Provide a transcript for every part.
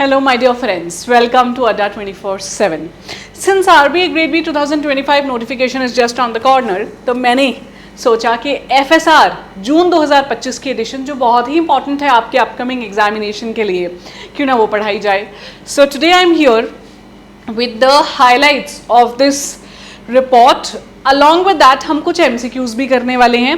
Hello my dear friends, welcome to Adda 24/7. Since RBI Grade B 2025 notification is just on the corner, तो मैंने सोचा कि FSR जून 2025 की addition जो बहुत ही इंपॉर्टेंट है आपके अपकमिंग एग्जामिनेशन के लिए, क्यों ना वो पढ़ाई जाए. So today I am here with the highlights of this report. Along with that हम कुछ MCQs भी करने वाले हैं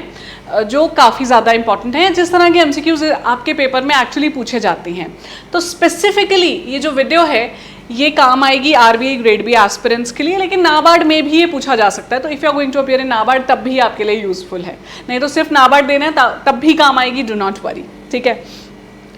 जो काफ़ी ज़्यादा इंपॉर्टेंट हैं. जिस तरह के MCQs आपके पेपर में एक्चुअली पूछे जाते हैं, तो स्पेसिफिकली ये जो वीडियो है ये काम आएगी RBI ग्रेड बी एस्पिरेंट्स के लिए, लेकिन नाबार्ड में भी ये पूछा जा सकता है. तो if you are going to appear in NABARD तब भी आपके लिए यूजफुल है, नहीं तो सिर्फ नाबार्ड देना है तब भी काम आएगी. डू नॉट वरी, ठीक है.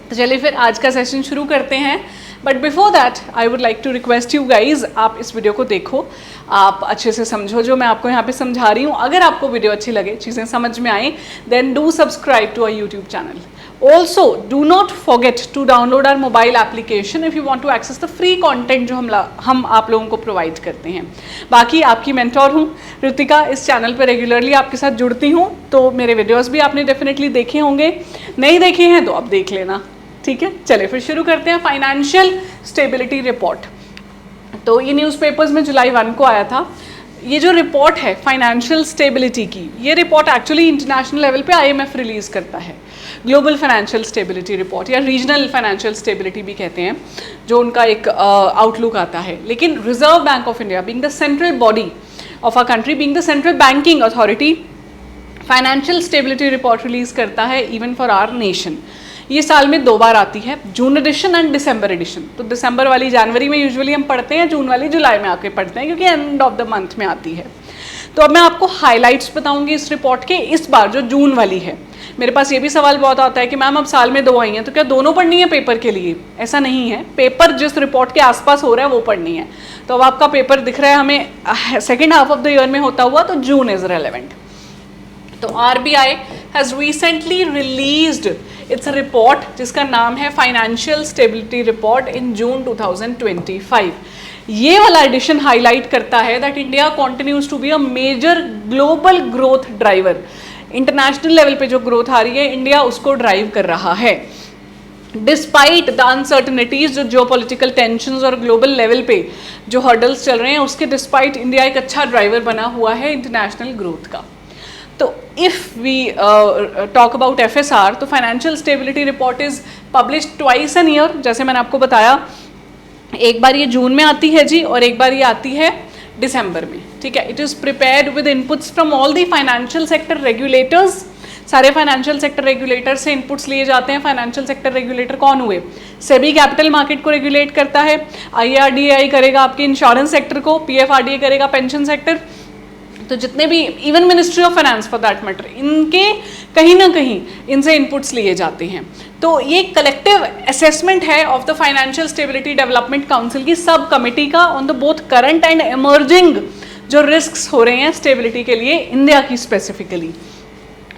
तो चलिए फिर आज का सेशन शुरू करते हैं. But before that I would like to request you guys, आप इस वीडियो को देखो, आप अच्छे से समझो जो मैं आपको यहाँ पे समझा रही हूँ. अगर आपको वीडियो अच्छी लगे, चीज़ें समझ में आए, then do subscribe to our YouTube channel. Also, do not forget to download our mobile application if you want to access the free content जो हम आप लोगों को प्रोवाइड करते हैं. बाकी आपकी मेंटोर हूँ ऋतिका, इस चैनल पर रेगुलरली आपके साथ जुड़ती हूँ, तो मेरे वीडियोस भी आपने डेफिनेटली देखे होंगे. नहीं देखे हैं तो अब देख लेना, ठीक है. चलिए फिर शुरू करते हैं. फाइनेंशियल स्टेबिलिटी रिपोर्ट, तो ये न्यूज़पेपर्स में जुलाई 1 को आया था. ये जो रिपोर्ट है फाइनेंशियल स्टेबिलिटी की, ये रिपोर्ट एक्चुअली इंटरनेशनल लेवल पे IMF रिलीज़ करता है. ग्लोबल फाइनेंशियल स्टेबिलिटी रिपोर्ट या रीजनल फाइनेंशियल स्टेबिलिटी भी कहते हैं, जो उनका एक आउटलुक आता है. लेकिन reserve bank of India being the central body of a country, being the central banking authority, financial stability report release करता है इवन फॉर आवर नेशन. ये साल में 2 बार आती है, जून एडिशन एंड दिसंबर एडिशन. तो दिसंबर वाली जनवरी में यूजुअली हम पढ़ते हैं, जून वाली जुलाई में आके पढ़ते हैं, क्योंकि एंड ऑफ द मंथ में आती है. तो अब मैं आपको हाइलाइट्स बताऊंगी इस रिपोर्ट के. इस बार जो जून वाली है, मेरे पास ये भी सवाल बहुत आता है कि मैम अब साल में 2 आई हैं तो क्या दोनों पढ़नी है पेपर के लिए? ऐसा नहीं है, पेपर जिस रिपोर्ट के आसपास हो रहा है वो पढ़नी है. तो अब आपका पेपर दिख रहा है हमें second half of the year में होता हुआ, तो जून इज रेलेवेंट. तो RBI has recently released its report जिसका नाम है financial stability report in June 2025. ये वाला एडिशन हाईलाइट करता है that India continues to be a major global growth driver. International level पे जो ग्रोथ आ रही है, इंडिया उसको ड्राइव कर रहा है. डिस्पाइट द अनसर्टनिटीज, जो जियोपॉलिटिकल टेंशंस और ग्लोबल लेवल पे जो हर्डल्स चल रहे हैं, उसके डिस्पाइट इंडिया एक अच्छा ड्राइवर बना हुआ है इंटरनेशनल ग्रोथ का. तो if we talk about FSR, तो financial stability report is published twice an year. जैसे मैंने आपको बताया, एक बार ये जून में आती है जी, और एक बार ये आती है दिसंबर में, ठीक है. It is prepared with inputs from all the financial sector regulators. सारे फाइनेंशियल सेक्टर रेगुलेटर से इनपुट्स लिए जाते हैं. फाइनेंशियल सेक्टर रेगुलेटर कौन हुए? सेबी कैपिटल मार्केट को रेगुलेट करता है, IRDAI करेगा आपके इंश्योरेंस सेक्टर को, PFRDA करेगा पेंशन सेक्टर. तो जितने भी, even ministry of finance for that matter, इनके कहीं ना कहीं इनसे इनपुट्स लिए जाते हैं. तो ये कलेक्टिव असेसमेंट है of the financial stability development council की सब कमेटी का on the both current and emerging जो रिस्क्स हो रहे हैं स्टेबिलिटी के लिए इंडिया की स्पेसिफिकली.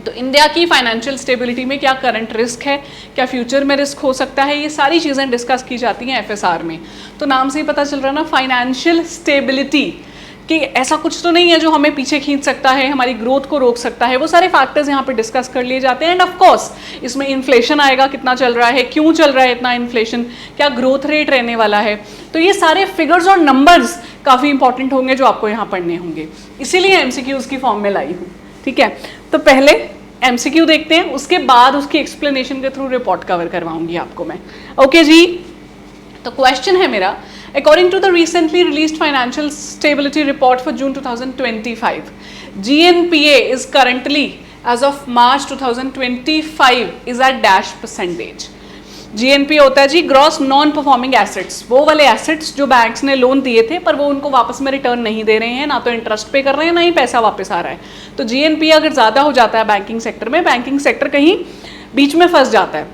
तो इंडिया की फाइनेंशियल स्टेबिलिटी में क्या करंट रिस्क है, क्या फ्यूचर में रिस्क हो सकता है, ये सारी चीज़ें डिस्कस की जाती हैं FSR में. तो नाम से ही पता चल रहा है ना, फाइनेंशियल स्टेबिलिटी, कि ऐसा कुछ तो नहीं है जो हमें पीछे खींच सकता है, हमारी ग्रोथ को रोक सकता है. वो सारे फैक्टर्स यहाँ पे डिस्कस कर लिए जाते हैं. एंड ऑफ कोर्स इसमें इन्फ्लेशन आएगा, कितना चल रहा है, क्यों चल रहा है इतना इन्फ्लेशन, क्या ग्रोथ रेट रहने वाला है. तो ये सारे फिगर्स और नंबर्स काफ़ी इंपॉर्टेंट होंगे जो आपको यहाँ पढ़ने होंगे, इसीलिए MCQs की फॉर्म में लाई हूँ, ठीक है. तो पहले MCQ देखते हैं, उसके बाद उसकी एक्सप्लेनेशन के थ्रू रिपोर्ट कवर करवाऊंगी आपको मैं. ओके जी. तो क्वेश्चन है मेरा, according to the recently released financial stability report for June 2025, GNPA is currently, as of March 2025, is at dash percentage. GNPA होता है जी ग्रॉस नॉन परफॉर्मिंग एसेट्स, वो वाले एसेट्स जो बैंक्स ने लोन दिए थे पर वो उनको वापस में रिटर्न नहीं दे रहे हैं, ना तो इंटरेस्ट पे कर रहे हैं, ना ही पैसा वापस आ रहा है. तो GNPA अगर ज़्यादा हो जाता है बैंकिंग सेक्टर में, बैंकिंग सेक्टर कहीं बीच में फंस जाता है.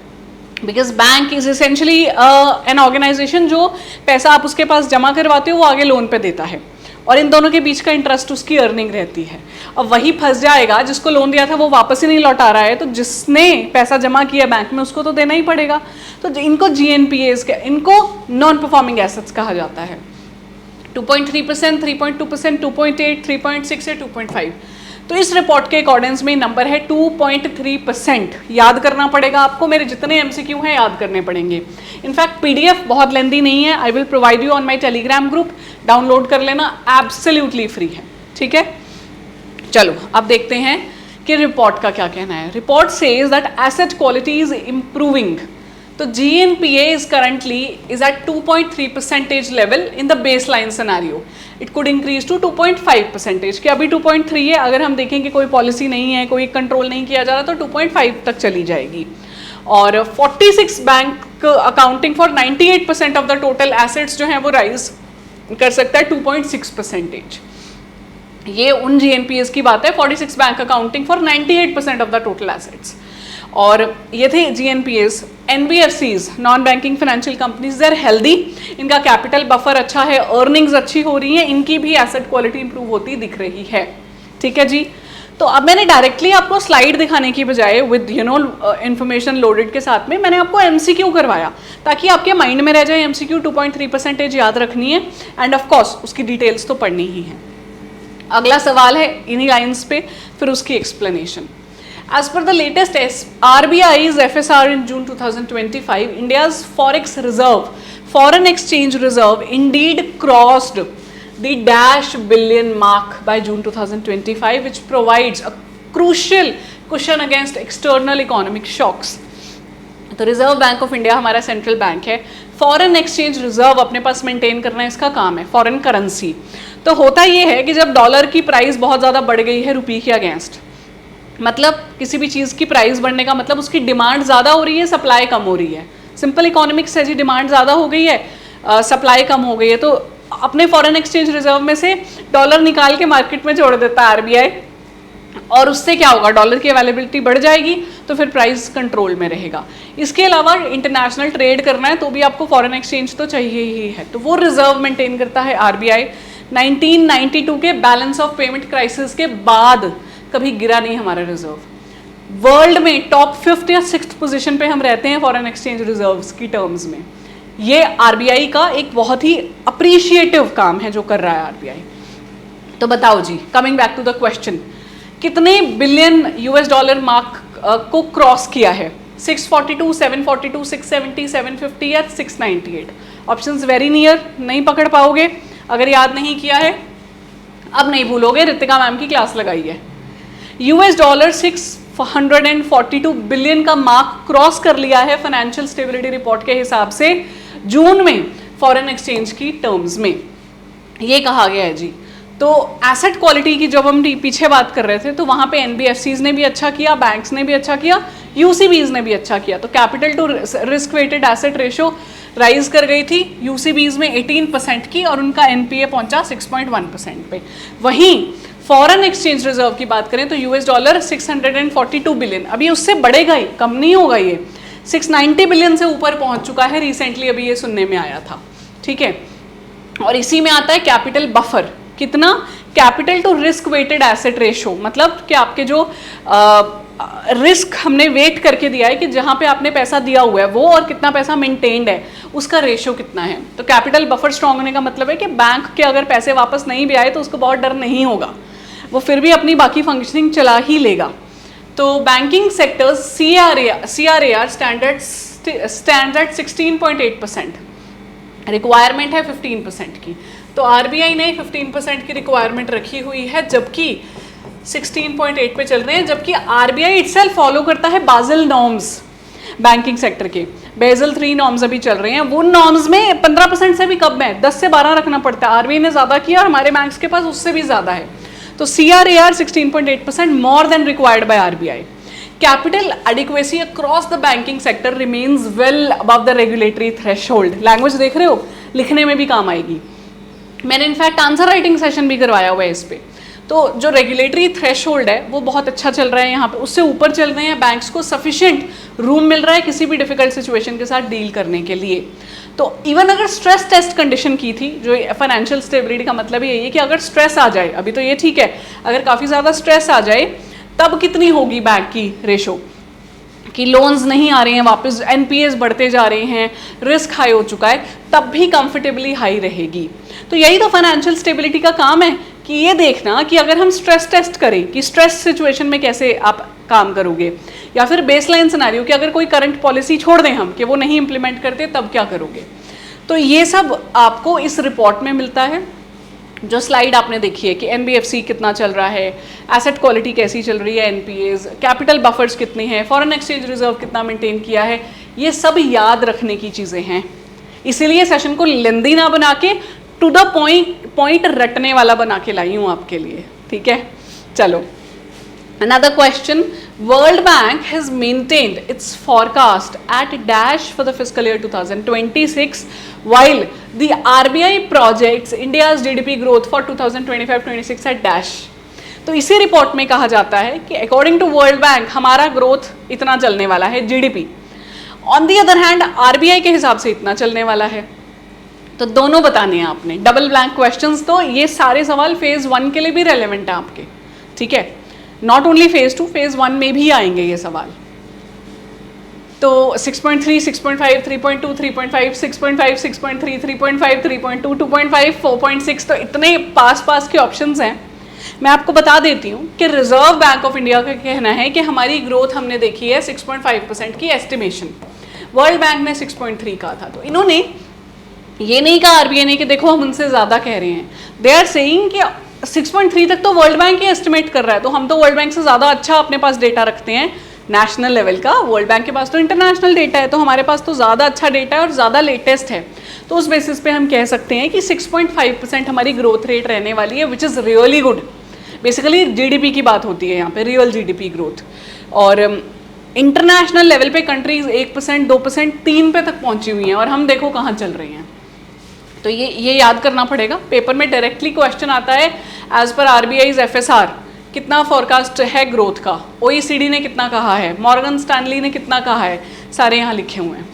Because bank is essentially an organisation जो पैसा आप उसके पास जमा करवाते हो वो आगे लोन पे देता है, और इन दोनों के बीच का इंटरेस्ट उसकी अर्निंग रहती है. अब वही फंस जाएगा, जिसको लोन दिया था वो वापस ही नहीं लौटा रहा है, तो जिसने पैसा जमा किया बैंक में उसको तो देना ही पड़ेगा. तो इनको GNPAs, इनको नॉन परफॉर्मिंग एसेट्स कहा जाता है. 2.3%, 3.2%, 2.8, 3.6 या 2.5. तो इस रिपोर्ट के अकॉर्डिंग्स में नंबर है 2.3%। याद करना पड़ेगा आपको, मेरे जितने एमसीक्यू हैं याद करने पड़ेंगे। इनफैक्ट पीडीएफ बहुत लेंदी नहीं है, I will provide you on my Telegram group, download कर लेना, एब्सोल्युटली फ्री है, ठीक है। चलो अब देखते हैं कि रिपोर्ट का क्या कहना है। Report says that asset quality is improving. तो GNPA is currently is at 2.3% level in the baseline scenario. It could increase to 2.5% कि अभी 2.3 है, अगर हम देखें कि कोई पॉलिसी नहीं है, कोई कंट्रोल नहीं किया जा रहा, तो 2.5 तक चली जाएगी। और 46 bank accounting for 98% of the total assets जो हैं वो राइज कर सकता है 2.6%। ये उन GNPAs की बात है, 46 bank accounting for 98% of the total assets. और ये थे GNPAs। NBFCs, non banking financial companies, they are healthy, इनका कैपिटल बफर अच्छा है, अर्निंग्स अच्छी हो रही हैं, इनकी भी एसेट क्वालिटी इंप्रूव होती दिख रही है, ठीक है जी। तो अब मैंने डायरेक्टली आपको स्लाइड दिखाने की बजाय विद इंफॉर्मेशन लोडेड के साथ में मैंने आपको MCQ करवाया, ताकि आपके माइंड में रह जाए MCQ 2.3% याद रखनी है, एंड ऑफ कोर्स उसकी डिटेल्स तो पढ़नी ही है। अगला सवाल है इन्हीं लाइन्स पे, फिर उसकी explanation. As per the latest RBI's FSR in June 2025, India's forex reserve, foreign exchange reserve, indeed crossed the dash billion mark by June 2025, which provides a crucial cushion against external economic shocks. तो reserve bank of India हमारा central bank है, foreign exchange reserve अपने पास maintain करना इसका काम है, foreign currency. तो होता ये है कि जब डॉलर की प्राइस बहुत ज़्यादा बढ़ गई है रुपये के अगेंस्ट, मतलब किसी भी चीज़ की प्राइस बढ़ने का मतलब उसकी डिमांड ज़्यादा हो रही है, सप्लाई कम हो रही है। सिंपल इकोनॉमिक्स है जी, डिमांड ज़्यादा हो गई है, सप्लाई कम हो गई है, तो अपने फॉरेन एक्सचेंज रिजर्व में से डॉलर निकाल के मार्केट में जोड़ देता है RBI, और उससे क्या होगा, डॉलर की अवेलेबिलिटी बढ़ जाएगी, तो फिर प्राइस कंट्रोल में रहेगा। इसके अलावा इंटरनेशनल ट्रेड करना है तो भी आपको फॉरेन एक्सचेंज तो चाहिए ही है, तो वो रिजर्व मेंटेन करता है RBI। 1992 के बैलेंस ऑफ पेमेंट क्राइसिस के बाद कभी गिरा नहीं हमारा रिजर्व। वर्ल्ड में टॉप 5th या 6th पोजीशन पे हम रहते हैं फॉरेन एक्सचेंज रिजर्व्स की टर्म्स में। ये RBI का एक बहुत ही अप्रिशिएटिव काम है जो कर रहा है RBI। तो बताओ जी, coming back to the question, कितने बिलियन $US मार्क को क्रॉस किया है? 642, 742, 670, 750 या 698? ऑप्शंस वेरी नियर, नहीं पकड़ पाओगे अगर याद नहीं किया है। अब नहीं भूलोगे, रितिका मैम की क्लास लगाई है। $642 बिलियन का मार्क क्रॉस कर लिया है फाइनेंशियल स्टेबिलिटी रिपोर्ट के हिसाब से जून में फॉरेन एक्सचेंज की टर्म्स में, ये कहा गया है जी। तो एसेट क्वालिटी की जब हम पीछे बात कर रहे थे तो वहाँ पे NBFCs ने भी अच्छा किया, बैंक्स ने भी अच्छा किया, UCBs ने भी अच्छा किया। तो capital to risk weighted asset ratio rise कर गई थी UCBs में 18% की, और उनका NPA पहुंचा 6.1% पे। वहीं फॉरेन एक्सचेंज रिजर्व की बात करें तो $642 बिलियन, अभी उससे बढ़ेगा ही, कम नहीं होगा, ये 690 बिलियन से ऊपर पहुंच चुका है रिसेंटली, अभी ये सुनने में आया था, ठीक है। और इसी में आता है कैपिटल बफर, कितना? Capital to risk weighted asset ratio, मतलब कि आपके जो रिस्क हमने वेट करके दिया है कि जहाँ पे आपने पैसा दिया हुआ है वो और कितना पैसा मेंटेन्ड है, उसका रेशो कितना है। तो कैपिटल बफर स्ट्रॉन्ग होने का मतलब है कि बैंक के अगर पैसे वापस नहीं भी आए तो उसको बहुत डर नहीं होगा, वो फिर भी अपनी बाकी फंक्शनिंग चला ही लेगा। तो banking sectors CRAR stand at 16.8%, requirement है 15% की। तो RBI ने 15% की रिक्वायरमेंट रखी हुई है, जबकि 16.8 पे चल रहे हैं, जबकि RBI इटसेल्फ फॉलो करता है बाज़ेल नॉर्म्स बैंकिंग सेक्टर के। बेजल 3 नॉर्म्स अभी चल रहे हैं, वो नॉर्म्स में 15% से भी कम है, 10 से 12 रखना पड़ता है। RBI ने ज़्यादा किया और हमारे बैंक्स के पास उससे भी ज़्यादा है। तो CRAR 16.8% more than required by RBI। Capital adequacy across the banking sector remains well above the regulatory threshold. Language देख रहे हो, लिखने में भी काम आएगी। मैंने इनफैक्ट आंसर राइटिंग सेशन भी करवाया हुआ है इस पे। तो जो रेगुलेटरी थ्रेशोल्ड है वो बहुत अच्छा चल रहा है यहाँ पे, उससे ऊपर चल रहे हैं, बैंक्स को सफिशिएंट रूम मिल रहा है किसी भी डिफिकल्ट सिचुएशन के साथ डील करने के लिए। तो इवन अगर स्ट्रेस टेस्ट कंडीशन की थी, जो फाइनेंशियल स्टेबिलिटी का मतलब यही है कि अगर स्ट्रेस आ जाए, अभी तो ये ठीक है, अगर काफ़ी ज़्यादा स्ट्रेस आ जाए तब कितनी होगी बैंक की रेशो, कि लोन्स नहीं आ रहे हैं वापस, NPAs बढ़ते जा रहे हैं, रिस्क हाई हो चुका है, तब भी कंफर्टेबली हाई रहेगी। तो यही तो फाइनेंशियल स्टेबिलिटी का काम है कि ये देखना कि अगर हम स्ट्रेस टेस्ट करें कि स्ट्रेस सिचुएशन में कैसे आप काम करोगे, या फिर बेसलाइन सिनेरियो कि अगर कोई करंट पॉलिसी छोड़ दें हम कि वो नहीं इंप्लीमेंट करते तब क्या करोगे। तो ये सब आपको इस रिपोर्ट में मिलता है। जो स्लाइड आपने देखी है कि एनबीएफसी कितना चल रहा है, एसेट क्वालिटी कैसी चल रही है, एनपीएज, कैपिटल बफर्स कितने हैं, फॉरेन एक्सचेंज रिजर्व कितना मेंटेन किया है, ये सब याद रखने की चीज़ें हैं। इसीलिए सेशन को लेंदी ना बना के टू द पॉइंट रटने वाला बना के लाई हूँ आपके लिए, ठीक है। चलो, another question, World Bank has maintained its forecast at dash for the fiscal year 2026 while the RBI projects India's GDP growth for 2025-26 at dash। तो इसी रिपोर्ट में कहा जाता है कि अकॉर्डिंग टू वर्ल्ड बैंक हमारा ग्रोथ इतना चलने वाला है GDP, on the other hand RBI के हिसाब से इतना चलने वाला है। तो दोनों बताने हैं आपने, डबल ब्लैंक क्वेश्चंस। तो ये सारे सवाल फेज 1 के लिए भी रेलेवेंट है आपके, ठीक है, नॉट ओनली फेज 2, फेज 1 में भी आएंगे ये सवाल। तो 6.3, 6.5, 3.2, 3.5, 6.5, 6.3, 3.5, 3.2, 2.5, 4.6, तो इतने पास के ऑप्शंस हैं। मैं आपको बता देती हूँ कि रिजर्व बैंक ऑफ इंडिया का कहना है कि हमारी ग्रोथ हमने देखी है 6.5% की एस्टिमेशन, वर्ल्ड बैंक ने 6.3 कहा था। तो इन्होंने ये नहीं कहा आरबीआई ने कि देखो हम उनसे ज़्यादा कह रहे हैं, दे आर सेइंग कि 6.3 तक तो वर्ल्ड बैंक ही एस्टिमेट कर रहा है, तो हम तो वर्ल्ड बैंक से ज़्यादा अच्छा अपने पास डेटा रखते हैं नेशनल लेवल का, वर्ल्ड बैंक के पास तो इंटरनेशनल डेटा है, तो हमारे पास तो ज़्यादा अच्छा डेटा है और ज़्यादा लेटेस्ट है। तो उस बेसिस पे हम कह सकते हैं कि 6.5% हमारी ग्रोथ रेट रहने वाली है, which is really good. Basically GDP की बात होती है यहाँ पे, रियल जीडीपी ग्रोथ। और इंटरनेशनल लेवल पे कंट्रीज 1%, 2%, 3 पे तक पहुँची हुई हैं, और हम देखो कहाँ चल रही हैं। तो ये याद करना पड़ेगा, पेपर में डायरेक्टली क्वेश्चन आता है, एज पर आरबीआईज एफएसआर कितना फॉरकास्ट है ग्रोथ का, ओईसीडी ने कितना कहा है, मॉर्गन स्टैनली ने कितना कहा है, सारे यहाँ लिखे हुए हैं।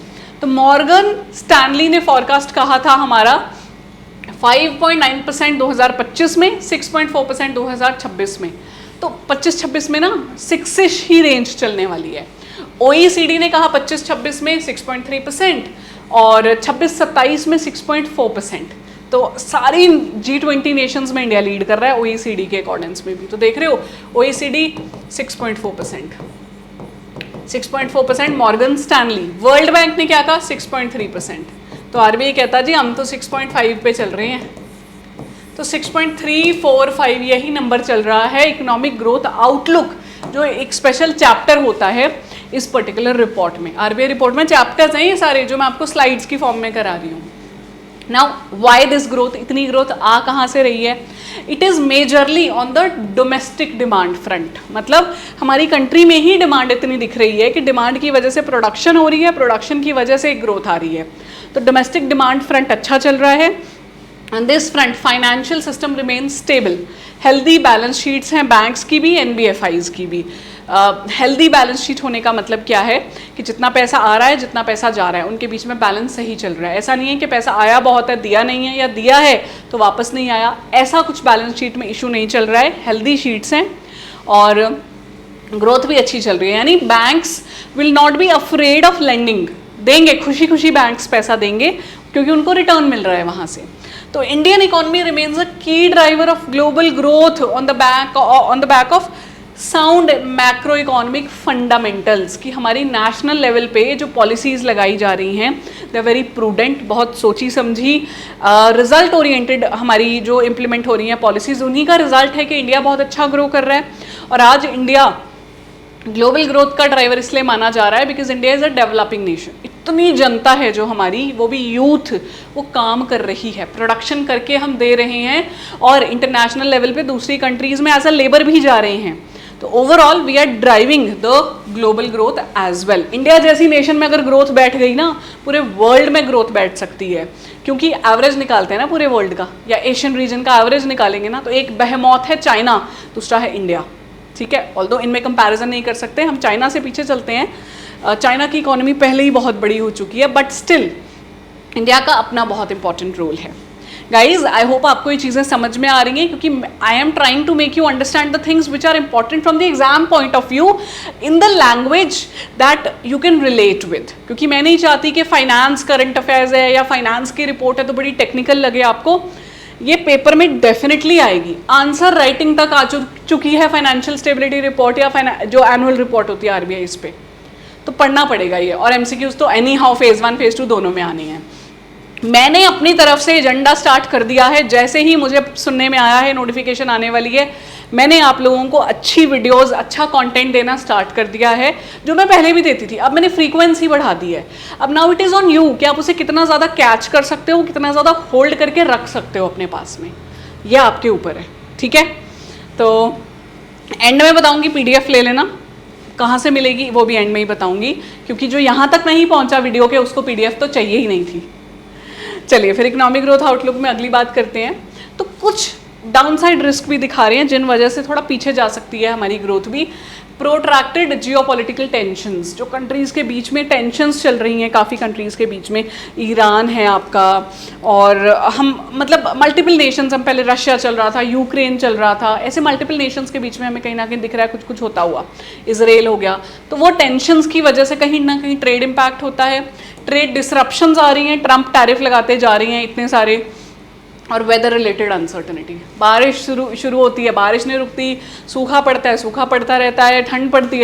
तो मॉर्गन स्टैनली ने फॉरकास्ट कहा था हमारा 5.9% 2025 में, 6.4% 2026 में। तो 25-26 में ना 6-ish ही रेंज चलने वाली है। ओईसीडी ने कहा 25-26 में 6.3% और 26-27 में 6.4%। तो सारी G20 नेशंस में इंडिया लीड कर रहा है ओईसीडी के अकॉर्डेंस में भी। तो देख रहे हो OECD 6.4%, Morgan Stanley, world bank ने क्या कहा 6.3%। तो आरबीआई कहता जी हम तो 6.5 पे चल रहे हैं। तो 6.345 यही नंबर चल रहा है इकोनॉमिक ग्रोथ आउटलुक, जो एक स्पेशल चैप्टर होता है इस पर्टिकुलर रिपोर्ट में। आरबीआई रिपोर्ट में चैप्टर्स हैं ये सारे, जो मैं आपको स्लाइड्स की फॉर्म में करा रही हूँ। नाउ वाई दिस ग्रोथ, इतनी ग्रोथ आ कहाँ से रही है? It is majorly on the domestic demand front. मतलब हमारी कंट्री में ही डिमांड इतनी दिख रही है कि डिमांड की वजह से प्रोडक्शन हो रही है, प्रोडक्शन की वजह से ग्रोथ आ रही है। तो डोमेस्टिक डिमांड फ्रंट अच्छा चल रहा है। On this front financial system remain stable, healthy balance sheets हैं बैंक्स की भी, एनबीएफआईज की भी। हेल्दी बैलेंस शीट होने का मतलब क्या है कि जितना पैसा आ रहा है जितना पैसा जा रहा है उनके बीच में बैलेंस सही चल रहा है। ऐसा नहीं है कि पैसा आया बहुत है दिया नहीं है, या दिया है तो वापस नहीं आया, ऐसा कुछ बैलेंस शीट में इशू नहीं चल रहा है। हेल्दी शीट्स हैं और ग्रोथ भी अच्छी चल रही है। यानी banks will not be afraid of lending, देंगे खुशी खुशी बैंक्स पैसा देंगे क्योंकि उनको रिटर्न मिल रहा है वहाँ से। तो इंडियन इकोनॉमी रिमेन्स अ की driver of global growth on the back of sound macro economic fundamentals, कि हमारी नेशनल लेवल पे जो पॉलिसीज़ लगाई जा रही हैं दे आर वेरी प्रूडेंट, बहुत सोची समझी, रिजल्ट ओरिएंटेड हमारी जो इम्प्लीमेंट हो रही हैं पॉलिसीज़, उन्हीं का रिजल्ट है कि इंडिया बहुत अच्छा ग्रो कर रहा है। और आज इंडिया ग्लोबल ग्रोथ का ड्राइवर इसलिए माना जा रहा है because India is a developing nation. इतनी जनता है जो हमारी, वो भी यूथ, वो काम कर रही है, प्रोडक्शन करके हम दे रहे हैं और इंटरनेशनल लेवल पे दूसरी कंट्रीज़ में एज अ लेबर भी जा रहे हैं। तो overall we are driving the global growth as well. India जैसी नेशन में अगर ग्रोथ बैठ गई ना, पूरे वर्ल्ड में ग्रोथ बैठ सकती है, क्योंकि एवरेज निकालते हैं ना पूरे वर्ल्ड का, या एशियन रीजन का एवरेज निकालेंगे ना, तो एक बेहेमौत है चाइना, दूसरा है इंडिया, ठीक है। ऑल्दो इनमें कंपैरिजन नहीं कर सकते, हम चाइना से पीछे चलते हैं। चाइना की इकोनॉमी पहले ही बहुत बड़ी हो चुकी है, बट स्टिल इंडिया का अपना बहुत इंपॉर्टेंट रोल है। गाइज आई होप आपको ये चीज़ें समझ में आ रही हैं, क्योंकि I am trying to make you understand the things which are important from the exam point of view in the language that you can relate with. क्योंकि मैं नहीं चाहती कि फाइनेंस करंट अफेयर्स है या फाइनेंस की रिपोर्ट है तो बड़ी टेक्निकल लगे आपको। ये पेपर में डेफिनेटली आएगी, आंसर राइटिंग तक आ चुकी है फाइनेंशियल स्टेबिलिटी रिपोर्ट या जो एनुअल रिपोर्ट होती है आरबीआई इस पे, तो पढ़ना पड़ेगा ये। और एमसीक्यूज तो एनी हाउ फेज 1 फेज 2 दोनों में आनी है। मैंने अपनी तरफ से एजेंडा स्टार्ट कर दिया है, जैसे ही मुझे सुनने में आया है नोटिफिकेशन आने वाली है, मैंने आप लोगों को अच्छी वीडियोस, अच्छा कंटेंट देना स्टार्ट कर दिया है, जो मैं पहले भी देती थी। अब मैंने फ्रीक्वेंसी बढ़ा दी है। अब now it is on you कि आप उसे कितना ज़्यादा कैच कर सकते हो, कितना ज़्यादा होल्ड करके रख सकते हो अपने पास में, यह आपके ऊपर है। ठीक है, तो एंड में बताऊंगी, पीडीएफ ले लेना, कहाँ से मिलेगी वो भी एंड में ही बताऊंगी, क्योंकि जो यहाँ तक नहीं पहुँचा वीडियो के उसको पीडीएफ तो चाहिए ही नहीं थी। चलिए फिर इकोनॉमिक ग्रोथ आउटलुक में अगली बात करते हैं। तो कुछ डाउनसाइड रिस्क भी दिखा रहे हैं जिन वजह से थोड़ा पीछे जा सकती है हमारी ग्रोथ भी। प्रोट्रैक्टेड जियोपॉलिटिकल टेंशंस, जो कंट्रीज़ के बीच में टेंशंस चल रही हैं काफ़ी कंट्रीज़ के बीच में, ईरान है आपका, और हम मतलब मल्टीपल नेशंस, हम पहले रशिया चल रहा था, यूक्रेन चल रहा था, ऐसे मल्टीपल नेशंस के बीच में हमें कहीं ना कहीं दिख रहा है कुछ कुछ होता हुआ, इसराइल हो गया। तो वो टेंशंस की वजह से कहीं ना कहीं ट्रेड इम्पैक्ट होता है, ट्रेड डिसरप्शंस आ रही हैं, ट्रंप टैरिफ लगाते जा रही हैं इतने सारे, और वेदर रिलेटेड अनसर्टनिटी, बारिश शुरू होती है, बारिश नहीं रुकती, सूखा पड़ता है, सूखा पड़ता रहता है, ठंड पड़ती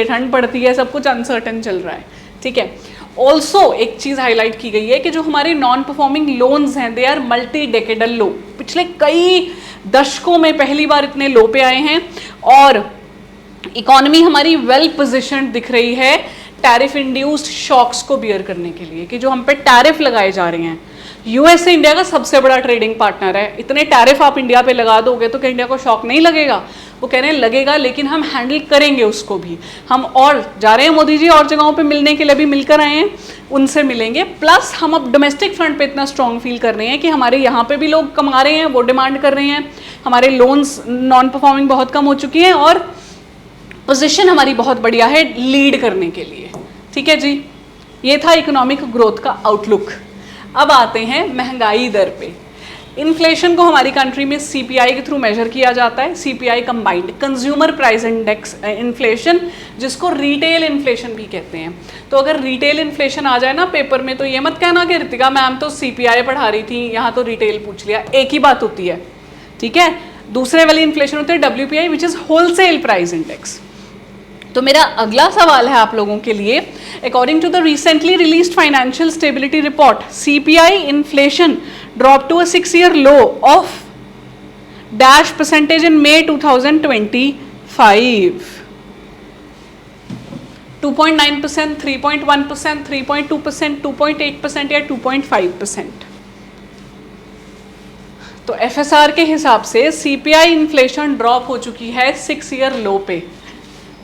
है, सब कुछ अनसर्टन चल रहा है। ठीक है, ऑल्सो एक चीज़ हाईलाइट की गई है कि जो हमारे नॉन परफॉर्मिंग लोन्स हैं, दे आर मल्टी डेकेडल लो, पिछले कई दशकों में पहली बार इतने लो पे आए हैं, और इकोनॉमी हमारी वेल पोजिशन्ड दिख रही है टैरिफ इंड्यूस्ड शॉक्स को बियर करने के लिए, कि जो हम पे टैरिफ लगाए जा रहे हैं। यूएसए इंडिया का सबसे बड़ा ट्रेडिंग पार्टनर है, इतने टैरिफ आप इंडिया पे लगा दोगे तो क्या इंडिया को शॉक नहीं लगेगा? वो कह रहे हैं लगेगा, लेकिन हम हैंडल करेंगे उसको भी। हम और जा रहे हैं, मोदी जी और जगहों पे मिलने के लिए भी मिलकर आए हैं, उनसे मिलेंगे। प्लस हम अब डोमेस्टिक फ्रंट पे इतना स्ट्रॉन्ग फील कर रहे हैं कि हमारे यहाँ पे भी लोग कमा रहे हैं, वो डिमांड कर रहे हैं, हमारे लोन्स नॉन परफॉर्मिंग बहुत कम हो चुकी हैं, और पोजीशन हमारी बहुत बढ़िया है लीड करने के लिए। ठीक है जी, ये था इकोनॉमिक ग्रोथ का आउटलुक। अब आते हैं महंगाई दर पे। इन्फ्लेशन को हमारी कंट्री में सीपीआई के थ्रू मेजर किया जाता है, CPI combined consumer price index inflation, जिसको रिटेल इन्फ्लेशन भी कहते हैं। तो अगर रिटेल इन्फ्लेशन आ जाए ना पेपर में, तो ये मत कहना कि रितिका मैम तो सीपीआई पढ़ा रही थी, यहाँ तो रिटेल पूछ लिया, एक ही बात होती है। ठीक है, दूसरे वाली इन्फ्लेशन होती है WPI, which is wholesale price index. तो मेरा अगला सवाल है आप लोगों के लिए, according to the recently released financial stability report, CPI inflation drop to a 6-year low of dash percentage in May 2025, 2.9%, 3.1%, 3.2%, 2.8% या 2.5%। तो एफएसआर के हिसाब से सीपीआई इन्फ्लेशन ड्रॉप हो चुकी है 6-year लो पे।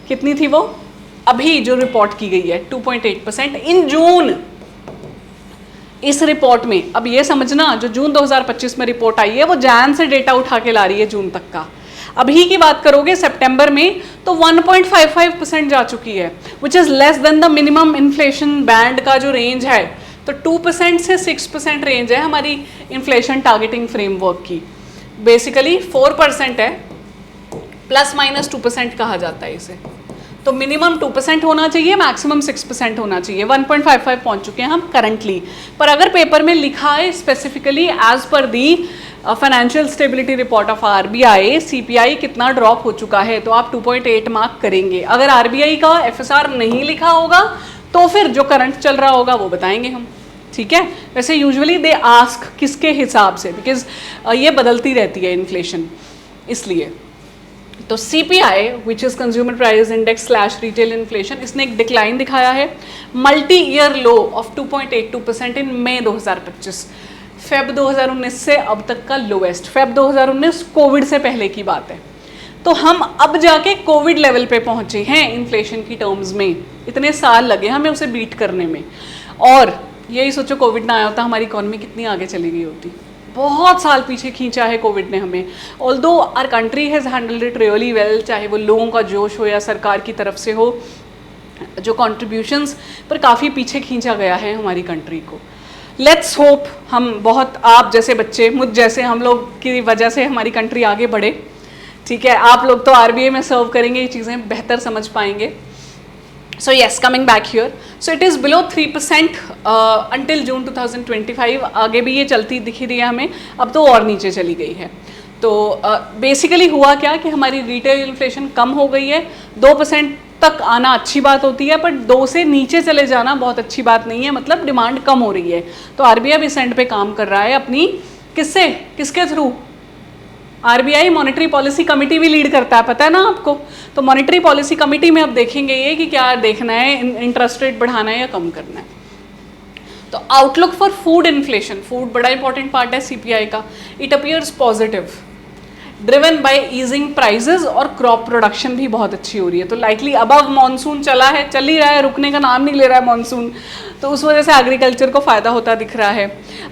कितनी थी वो? अभी जो रिपोर्ट की गई है 2.8% इन जून। इस रिपोर्ट में अब ये समझना, जो जून 2025 में रिपोर्ट आई है वो जैन से डेटा उठा के ला रही है जून तक का। अभी की बात करोगे सितंबर में तो 1.55% जा चुकी है, which is less than the minimum inflation band का जो रेंज है। तो 2% से 6% रेंज है हमारी इन्फ्लेशन टारगेटिंग फ्रेमवर्क की। बेसिकली 4% है, प्लस माइनस 2% कहा जाता है इसे। तो मिनिमम 2% होना चाहिए, मैक्सिमम 6% होना चाहिए। 1.55 पहुंच चुके हैं हम करंटली। पर अगर पेपर में लिखा है specifically as per the financial stability report of RBI, CPI कितना ड्रॉप हो चुका है, तो आप 2.8 मार्क करेंगे। अगर आरबीआई का एफएसआर नहीं लिखा होगा तो फिर जो करंट चल रहा होगा वो बताएंगे हम। ठीक है, वैसे यूजुअली दे आस्क किसके हिसाब से, बिकॉज ये बदलती रहती है इन्फ्लेशन, इसलिए। तो CPI which is consumer price index slash retail inflation, इसने एक डिक्लाइन दिखाया है, multi year low of 2.82% in May 2025। Feb 2019 से अब तक का लोएस्ट। फेब 2019 कोविड से पहले की बात है। तो हम अब जाके कोविड लेवल पे पहुंचे हैं इन्फ्लेशन की टर्म्स में। इतने साल लगे हमें उसे बीट करने में, और यही सोचो कोविड ना आया होता हमारी इकोनॉमी कितनी आगे चली गई होती। बहुत साल पीछे खींचा है कोविड ने हमें। Although our country has handled it really well, चाहे वो लोगों का जोश हो या सरकार की तरफ से हो, जो कॉन्ट्रीब्यूशंस, पर काफ़ी पीछे खींचा गया है हमारी कंट्री को। लेट्स होप हम बहुत, आप जैसे बच्चे, मुझ जैसे हम लोग की वजह से हमारी कंट्री आगे बढ़े। ठीक है, आप लोग तो आरबीआई में सर्व करेंगे, ये चीज़ें बेहतर समझ पाएंगे। So yes, coming back here, so it is below 3% until June 2025. आगे भी ये चलती दिख रही है हमें, अब तो और नीचे चली गई है। तो बेसिकली हुआ क्या कि हमारी रिटेल इन्फ्लेशन कम हो गई है। 2% तक आना अच्छी बात होती है, पर 2 से नीचे चले जाना बहुत अच्छी बात नहीं है, मतलब डिमांड कम हो रही है। तो आरबीआई भी इस एंड पे काम कर रहा है अपनी, किसके through? RBI monetary policy committee भी लीड करता है, पता है ना आपको। तो मॉनेटरी पॉलिसी कमेटी में अब देखेंगे ये कि क्या देखना है, इंटरेस्ट रेट बढ़ाना है या कम करना है। तो outlook for food inflation, food बड़ा इंपॉर्टेंट पार्ट है सीपीआई का। It appears positive, driven by easing prices, और क्रॉप प्रोडक्शन भी बहुत अच्छी हो रही है। तो लाइकली अबव मॉनसून चल ही रहा है, रुकने का नाम नहीं ले रहा है मॉनसून, तो उस वजह से एग्रीकल्चर को फायदा होता दिख रहा है।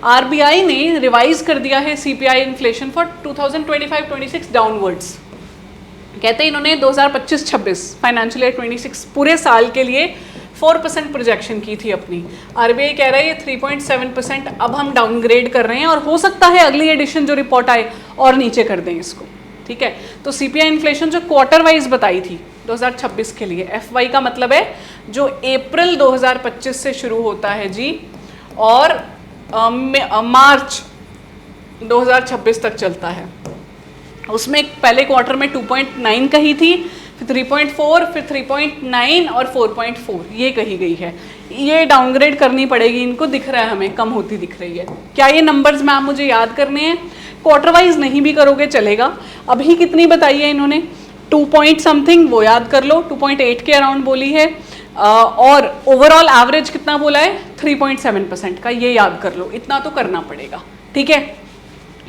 आरबीआई ने रिवाइज कर दिया है सीपीआई इन्फ्लेशन फॉर 2025-26 डाउनवर्ड्स। कहते हैं इन्होंने 2025-26 फाइनेंशियल ईयर 26 पूरे साल के लिए 4% प्रोजेक्शन की थी अपनी। आरबीआई कह रहा है ये 3.7% अब हम डाउनग्रेड कर रहे हैं, और हो सकता है अगली एडिशन जो रिपोर्ट आए और नीचे कर दें इसको, ठीक है। तो सीपीआई इन्फ्लेशन जो क्वार्टर वाइज बताई थी 2026 के लिए, एफवाई का मतलब है जो अप्रैल 2025 से शुरू होता है जी, और मार्च 2026 तक चलता है। उसमें पहले क्वार्टर में 2.9 कही थी, फिर 3.4, फिर 3.9 और 4.4 ये कही गई है। ये डाउनग्रेड करनी पड़ेगी इनको, दिख रहा है हमें कम होती दिख रही है। क्या ये नंबर्स मैम मुझे याद करने हैं? क्वार्टर वाइज नहीं भी करोगे चलेगा। अभी कितनी बताई है इन्होंने? 2 पॉइंट समथिंग, वो याद कर लो, 2.8 के अराउंड बोली है। और ओवरऑल एवरेज कितना बोला है? 3.7% का, ये याद कर लो, इतना तो करना पड़ेगा, ठीक है।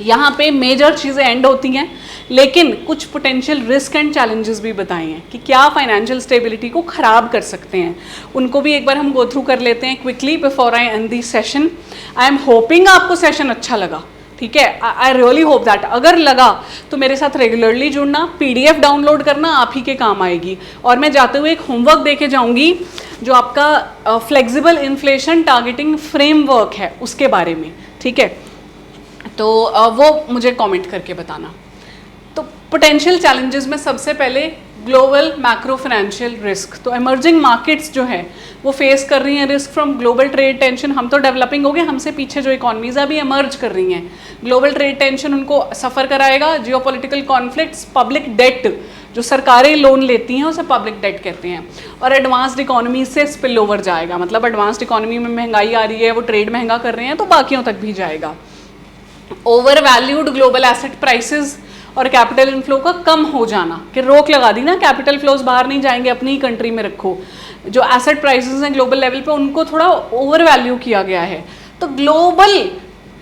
यहाँ पे मेजर चीज़ें एंड होती हैं, लेकिन कुछ पोटेंशियल रिस्क एंड चैलेंजेस भी बताए हैं कि क्या फाइनेंशियल स्टेबिलिटी को ख़राब कर सकते हैं। उनको भी एक बार हम गो थ्रू कर लेते हैं quickly before I and the session. I am hoping आपको सेशन अच्छा लगा, ठीक है। आई रियली होप दैट। अगर लगा तो मेरे साथ रेगुलरली जुड़ना, पीडीएफ डाउनलोड करना आप ही के काम आएगी। और मैं जाते हुए एक होमवर्क दे के जाऊँगी जो आपका फ्लेक्सिबल इन्फ्लेशन टारगेटिंग फ्रेमवर्क है उसके बारे में, ठीक है। तो वो मुझे कमेंट करके बताना। तो पोटेंशियल चैलेंजेस में सबसे पहले ग्लोबल मैक्रो फाइनेंशियल रिस्क। तो इमर्जिंग मार्केट्स जो है वो फेस कर रही हैं risk from global trade tension. हम तो डेवलपिंग हो गए, हमसे पीछे जो इकोनॉमीज अभी इमर्ज कर रही हैं, ग्लोबल ट्रेड टेंशन उनको सफ़र कराएगा। जियोपॉलिटिकल कॉन्फ्लिक्ट्स, पब्लिक डेट, जो सरकारें लोन लेती हैं उसे पब्लिक डेट कहते हैं, और एडवांस्ड इकोनॉमी से स्पिल ओवर जाएगा। मतलब एडवांस्ड इकोनॉमी में महंगाई आ रही है, वो ट्रेड महंगा कर रहे हैं तो बाकियों तक भी जाएगा। Over valued global asset prices और कैपिटल इनफ्लो का कम हो जाना, कि रोक लगा दी ना, कैपिटल फ्लोज बाहर नहीं जाएंगे, अपनी ही कंट्री में रखो। जो एसेट प्राइसेस हैं ग्लोबल लेवल पे उनको थोड़ा ओवर वैल्यू किया गया है। तो ग्लोबल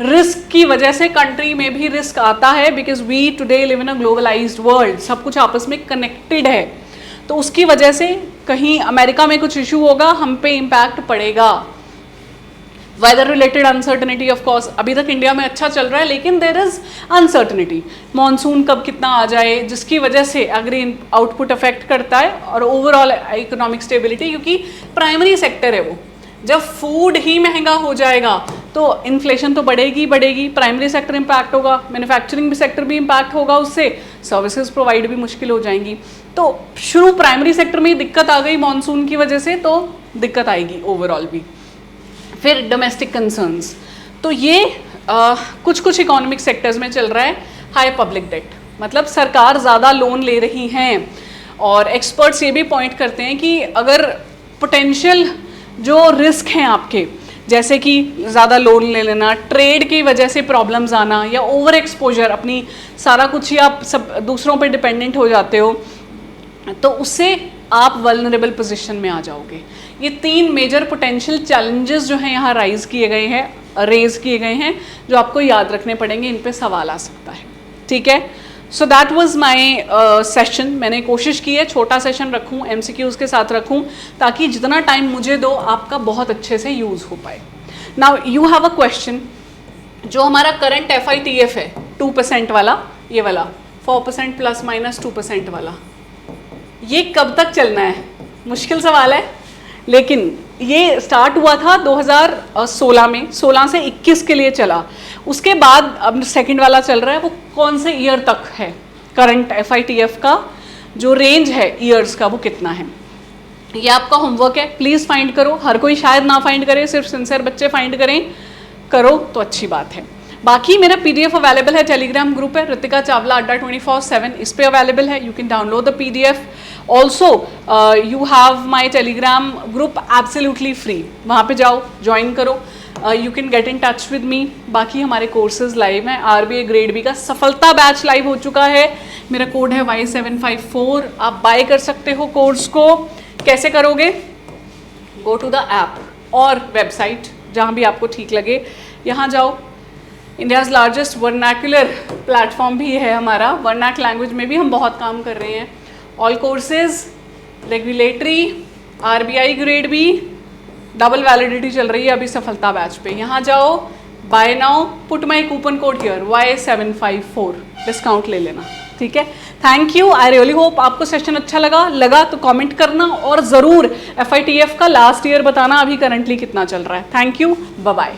रिस्क की वजह से कंट्री में भी रिस्क आता है, because we today live in a globalised world, सब कुछ आपस में कनेक्टेड है। तो उसकी वजह से कहीं अमेरिका में कुछ इशू होगा, हम पे इम्पैक्ट पड़ेगा। Weather related uncertainty, of course अभी तक इंडिया में अच्छा चल रहा है, लेकिन देर इज अनसर्टनिटी। मॉनसून कब कितना आ जाए, जिसकी वजह से एग्री आउटपुट अफेक्ट करता है, और ओवरऑल इकोनॉमिक स्टेबिलिटी, क्योंकि प्राइमरी सेक्टर है वो। जब फूड ही महंगा हो जाएगा तो इन्फ्लेशन तो बढ़ेगी बढ़ेगी, प्राइमरी सेक्टर इम्पैक्ट होगा, मैन्युफैक्चरिंग सेक्टर भी इम्पैक्ट होगा, उससे सर्विसेज प्रोवाइड भी मुश्किल हो जाएंगी। तो शुरू प्राइमरी सेक्टर में ही दिक्कत आ गई मॉनसून की वजह से, तो दिक्कत आएगी ओवरऑल भी। फिर डोमेस्टिक कंसर्न्स, तो ये कुछ इकोनॉमिक सेक्टर्स में चल रहा है। हाई पब्लिक डेट, मतलब सरकार ज़्यादा लोन ले रही हैं, और एक्सपर्ट्स ये भी पॉइंट करते हैं कि अगर पोटेंशियल जो रिस्क हैं आपके, जैसे कि ज़्यादा लोन ले लेना, ट्रेड की वजह से प्रॉब्लम्स आना, या ओवर एक्सपोजर, अपनी सारा कुछ ही आप सब दूसरों पे डिपेंडेंट हो जाते हो, तो उससे आप वल्नरेबल पोजीशन में आ जाओगे। ये 3 मेजर पोटेंशियल चैलेंजेस जो हैं यहाँ रेज किए गए हैं, जो आपको याद रखने पड़ेंगे, इन पे सवाल आ सकता है, ठीक है। So that was my session. मैंने कोशिश की है छोटा सेशन रखूँ, MCQs के साथ रखूँ, ताकि जितना टाइम मुझे दो आपका बहुत अच्छे से यूज़ हो पाए। Now you have a question, जो हमारा करंट FITF है 2% वाला, ये वाला 4% प्लस माइनस 2% वाला, ये कब तक चलना है? मुश्किल सवाल है, लेकिन ये स्टार्ट हुआ था 2016 में, 16 से 21 के लिए चला। उसके बाद अब सेकंड वाला चल रहा है, वो कौन से ईयर तक है? करंट FITF का जो रेंज है ईयर्स का, वो कितना है? ये आपका होमवर्क है, प्लीज़ फाइंड करो। हर कोई शायद ना फाइंड करे, सिर्फ सिंसियर बच्चे फाइंड करें, करो तो अच्छी बात है। बाकी मेरा PDF अवेलेबल है, टेलीग्राम ग्रुप है रितिका चावला अड्डा 24/7, इस पे अवेलेबल है। You can download the PDF। Also you have my Telegram group absolutely free, वहाँ पे जाओ, ज्वाइन करो। You can get in touch with me. बाकी हमारे कोर्सेज लाइव हैं। RBA ग्रेड बी का सफलता बैच लाइव हो चुका है, मेरा कोड है Y754। आप बाय कर सकते हो कोर्स को। कैसे करोगे? गो टू द ऐप और वेबसाइट, जहाँ भी आपको ठीक लगे, यहाँ जाओ। इंडियाज़ लार्जेस्ट वर्नाकुलर प्लेटफॉर्म भी है हमारा, वर्नाक लैंग्वेज में भी हम बहुत काम कर रहे हैं। All courses, regulatory, RBI grade B, double validity चल रही है अभी सफलता बैच पे। यहाँ जाओ, buy now, put my coupon code here Y754, discount ले लेना, ठीक है। Thank you. I really hope आपको सेशन अच्छा लगा तो कमेंट करना, और ज़रूर FITF का लास्ट ईयर बताना अभी करंटली कितना चल रहा है। Thank you, bye bye.